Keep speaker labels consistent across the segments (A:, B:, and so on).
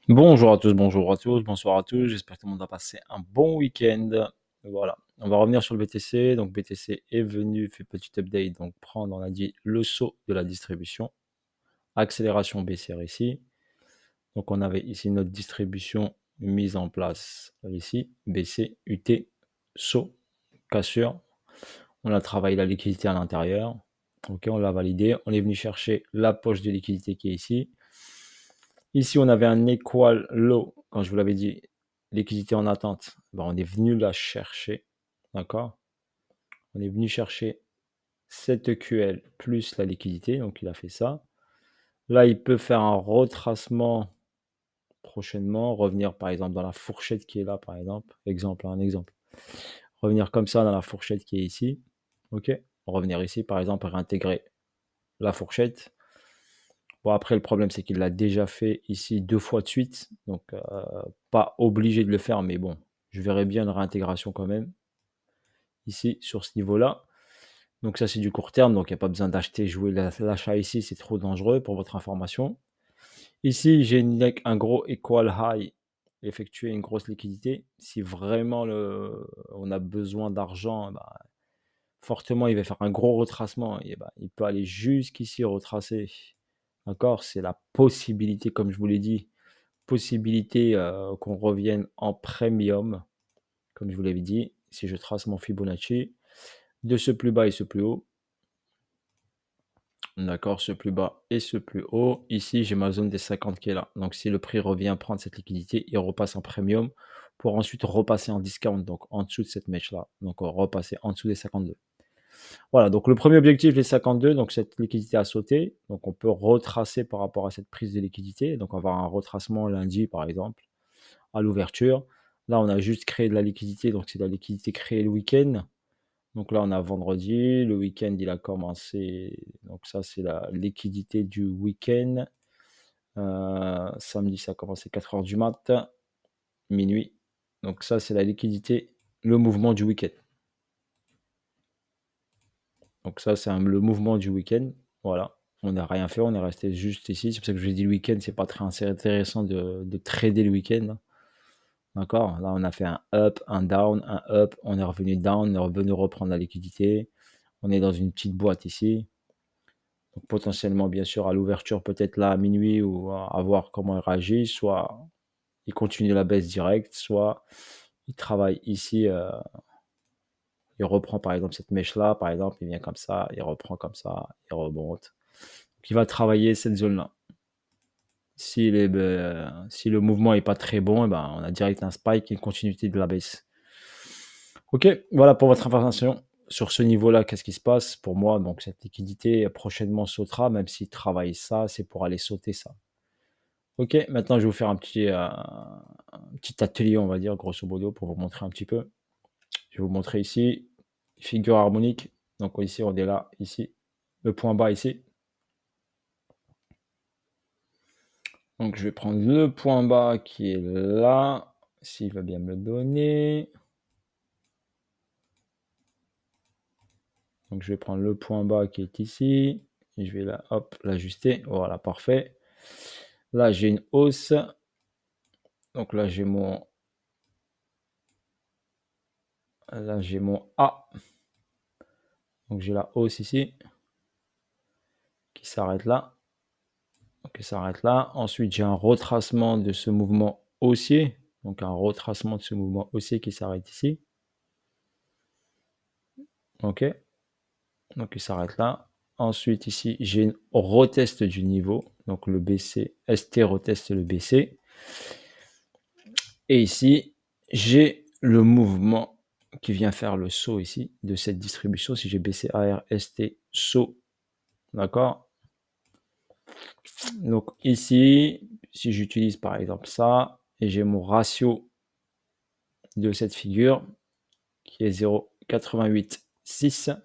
A: Bonjour à tous, bonsoir à tous. J'espère que tout le monde a passé un bon week-end. Voilà, on va revenir sur le BTC. Donc BTC est venu, fait petit update, donc prendre, on a dit, le saut de la distribution. Accélération baissière ici. Donc on avait ici notre distribution mise en place ici, BC, UT, saut, cassure. On a travaillé la liquidité à l'intérieur. Ok, on l'a validé. On est venu chercher la poche de liquidité qui est ici. Ici, on avait un equal low, quand je vous l'avais dit, liquidité en attente. Ben, on est venu la chercher, d'accord? On est venu chercher cette EQL plus la liquidité, donc il a fait ça. Là, il peut faire un retracement prochainement, revenir par exemple dans la fourchette qui est là, par exemple. Un exemple. Revenir comme ça dans la fourchette qui est ici. Ok? Revenir ici, par exemple, réintégrer la fourchette. Bon, après, le problème, c'est qu'il l'a déjà fait ici 2 fois de suite. Donc, pas obligé de le faire, mais bon, je verrais bien une réintégration quand même, ici, sur ce niveau-là. Donc ça, c'est du court terme, donc il n'y a pas besoin d'acheter, jouer l'achat ici, c'est trop dangereux pour votre information. Ici, j'ai un gros equal high, effectuer une grosse liquidité. Si vraiment on a besoin d'argent, bah, fortement, il va faire un gros retracement. Et bah, il peut aller jusqu'ici retracer. D'accord? C'est la possibilité, comme je vous l'ai dit, possibilité qu'on revienne en premium, comme je vous l'avais dit, si je trace mon Fibonacci, de ce plus bas et ce plus haut. D'accord, ce plus bas et ce plus haut. Ici, j'ai ma zone des 50 qui est là. Donc, si le prix revient prendre cette liquidité, il repasse en premium pour ensuite repasser en discount, donc en dessous de cette mèche-là. Donc, on repasser en dessous des 52. Voilà, donc le premier objectif, les 52, donc cette liquidité a sauté. Donc, on peut retracer par rapport à cette prise de liquidité. Donc, on va avoir un retracement lundi, par exemple, à l'ouverture. Là, on a juste créé de la liquidité, donc c'est de la liquidité créée le week-end. Donc là, on a vendredi, le week-end, il a commencé. Donc ça, c'est la liquidité du week-end. Samedi, ça a commencé 4 heures du matin, minuit. Donc ça, c'est la liquidité, le mouvement du week-end. Donc ça, c'est le mouvement du week-end. Voilà. On n'a rien fait, on est resté juste ici. C'est pour ça que je dis le week-end, c'est pas très intéressant de trader le week-end. D'accord? Là, on a fait un up, un up, on est revenu down, on est revenu reprendre la liquidité. On est dans une petite boîte ici. Donc potentiellement, bien sûr, à l'ouverture, peut-être là à minuit ou à voir comment il réagit. Soit il continue la baisse directe, soit il travaille ici. Il reprend par exemple cette mèche-là, par exemple, il vient comme ça, il reprend comme ça, il remonte. Donc il va travailler cette zone-là. Si le mouvement n'est pas très bon, eh ben, on a direct un spike et une continuité de la baisse. Ok, voilà pour votre information. Sur ce niveau-là, qu'est-ce qui se passe pour moi? Donc cette liquidité prochainement sautera, même s'il travaille ça, c'est pour aller sauter ça. Ok, maintenant je vais vous faire un petit atelier, on va dire, grosso modo, pour vous montrer un petit peu. Je vais vous montrer ici, figure harmonique. Donc ici, on est là, ici, le point bas ici. Donc je vais prendre le point bas qui est là, s'il va bien me le donner. Donc je vais prendre le point bas qui est ici, et je vais là, hop, l'ajuster. Voilà, parfait. Là, j'ai une hausse. Donc là, j'ai mon A. Donc j'ai la hausse ici qui s'arrête là. Donc il s'arrête là. Ensuite, j'ai un retracement de ce mouvement haussier. Donc un retracement de ce mouvement haussier qui s'arrête ici. Ok. Donc il s'arrête là. Ensuite, ici, j'ai une retest du niveau. Donc le BC, ST reteste le BC. Et ici, j'ai le mouvement qui vient faire le saut ici de cette distribution. Si j'ai BC, AR, ST, saut. D'accord? Donc ici, si j'utilise par exemple ça, et j'ai mon ratio de cette figure qui est 0,88,6.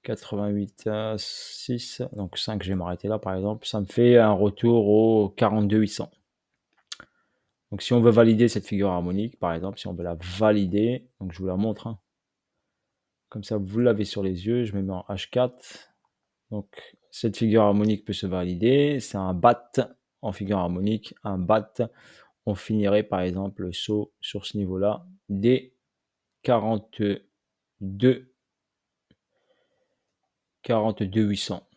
A: 88,6, donc 5, je vais m'arrêter là par exemple, ça me fait un retour au 42,800. Donc si on veut valider cette figure harmonique, par exemple, si on veut la valider, donc je vous la montre, hein. Comme ça vous l'avez sur les yeux, je me mets en H4. Donc cette figure harmonique peut se valider, c'est un BAT, en figure harmonique, un bat, on finirait par exemple le saut sur ce niveau-là dès 42 800.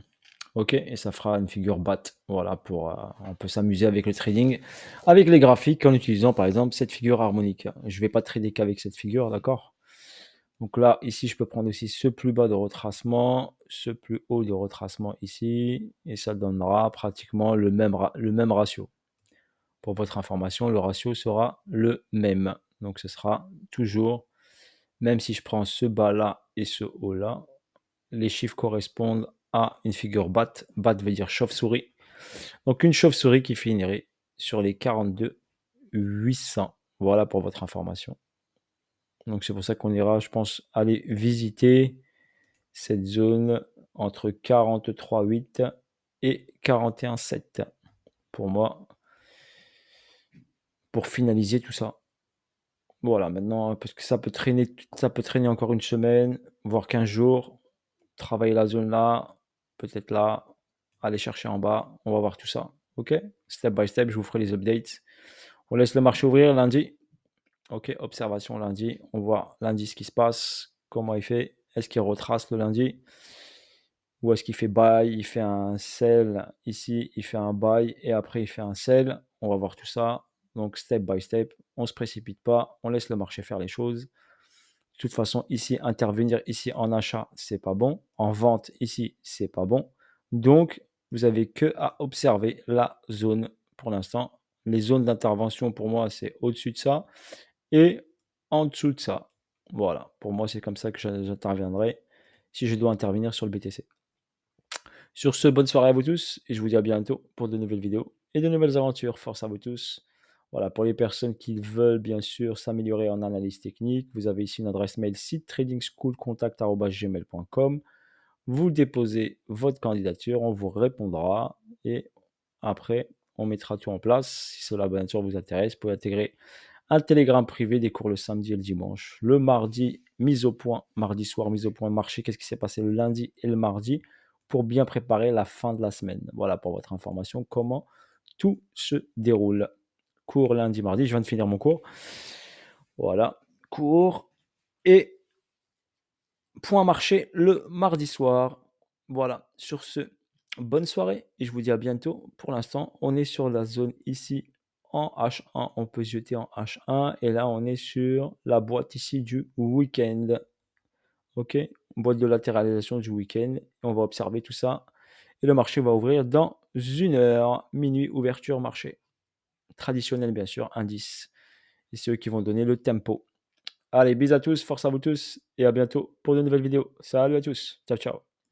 A: OK, et ça fera une figure bat. Voilà, on peut s'amuser avec le trading, avec les graphiques en utilisant par exemple cette figure harmonique. Je ne vais pas trader qu'avec cette figure, d'accord? Donc là, ici, je peux prendre aussi ce plus bas de retracement, ce plus haut de retracement ici, et ça donnera pratiquement le même ratio. Pour votre information, le ratio sera le même. Donc ce sera toujours, même si je prends ce bas-là et ce haut-là, les chiffres correspondent à une figure bat. Bat veut dire chauve-souris. Donc une chauve-souris qui finirait sur les 42 800. Voilà pour votre information. Donc c'est pour ça qu'on ira, je pense, aller visiter cette zone entre 43,8 et 41,7 pour moi, pour finaliser tout ça. Voilà, maintenant, parce que ça peut traîner encore une semaine, voire 15 jours. Travailler la zone là, aller chercher en bas, on va voir tout ça. OK? Step by step, je vous ferai les updates. On laisse le marché ouvrir lundi. OK, observation lundi. On voit lundi ce qui se passe, comment il fait. Est-ce qu'il retrace le lundi? Ou est-ce qu'il fait buy, il fait un sell ici, il fait un buy et après il fait un sell. On va voir tout ça. Donc step by step, on ne se précipite pas, on laisse le marché faire les choses. De toute façon, ici, intervenir ici en achat, c'est pas bon. En vente, ici, c'est pas bon. Donc, vous avez que à observer la zone pour l'instant. Les zones d'intervention, pour moi, c'est au-dessus de ça et en dessous de ça. Voilà, pour moi, c'est comme ça que j'interviendrai si je dois intervenir sur le BTC. Sur ce, bonne soirée à vous tous et je vous dis à bientôt pour de nouvelles vidéos et de nouvelles aventures. Force à vous tous. Voilà, pour les personnes qui veulent bien sûr s'améliorer en analyse technique, vous avez ici une adresse mail site tradingschoolcontact@gmail.com. Vous déposez votre candidature, on vous répondra et après on mettra tout en place. Si cela bien sûr vous intéresse, vous pouvez intégrer un Telegram privé, des cours le samedi et le dimanche. Le mardi, mise au point, mardi soir, mise au point marché. Qu'est-ce qui s'est passé le lundi et le mardi pour bien préparer la fin de la semaine. Voilà pour votre information, comment tout se déroule. Cours lundi, mardi. Je viens de finir mon cours. Voilà, cours et point marché le mardi soir. Voilà, sur ce, bonne soirée et je vous dis à bientôt. Pour l'instant, on est sur la zone ici en H1. On peut se jeter en H1 et là, on est sur la boîte ici du week-end. OK? Boîte de latéralisation du week-end. On va observer tout ça et le marché va ouvrir dans 1 heure. Minuit, ouverture marché. Traditionnel, bien sûr, indice. Et c'est eux qui vont donner le tempo. Allez, bisous à tous, force à vous tous et à bientôt pour de nouvelles vidéos. Salut à tous. Ciao, ciao.